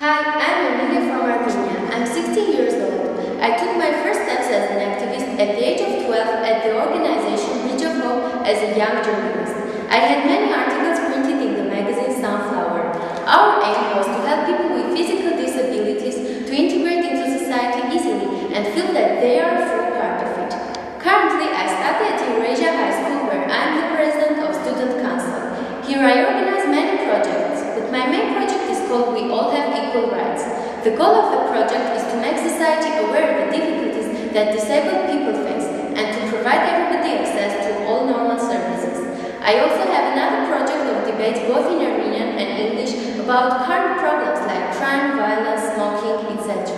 Hi, I'm Emilia from Armenia. I'm 16 years old. I took my first steps as an activist at the age of 12 at the organization Bridge of Hope as a young journalist. I had many articles printed in the magazine Sunflower. Our aim was to help people with physical disabilities to integrate into society easily and feel that they are a full part of it. Currently, I study at Eurasia High School where I'm the president of Student Council. Here I organize many projects, but my main project is called We All Have Equal Rights. The goal of the project is to make society aware of the difficulties that disabled people face and to provide everybody access to all normal services. I also have another project of debates both in Armenian and English about current problems like crime, violence, smoking, etc.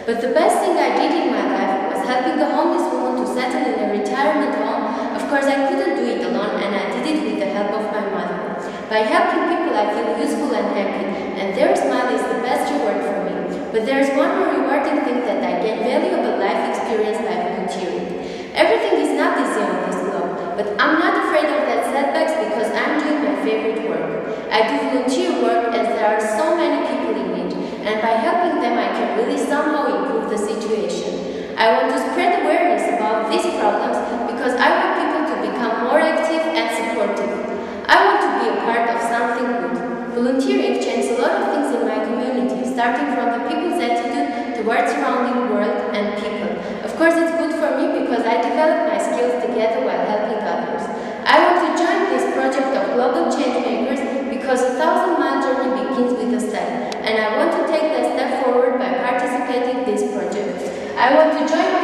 But the best thing I did in my life was helping a homeless woman to settle in a retirement home. Of course, I couldn't do it alone and I did it with the help of my mother. By helping people, I feel useful and happy, and their smile is the best reward for me. But there is one more rewarding thing that I gain valuable life experience by volunteering. Everything is not easy on this globe, but I'm not afraid of that setbacks because I'm doing my favorite work. I do volunteer work as there are so many people in need, and by helping them I can really somehow improve the situation. I want to spread awareness about these problems because I want people to become more active and supportive. I want to be a part of something good. Volunteering changed a lot of things in my community, starting from the people's attitude towards surrounding world and people. Of course, it's good for me because I develop my skills together while helping others. I want to join this project of global change makers because a 1,000-mile journey begins with a step, and I want to take that step forward by participating in this project. I want to join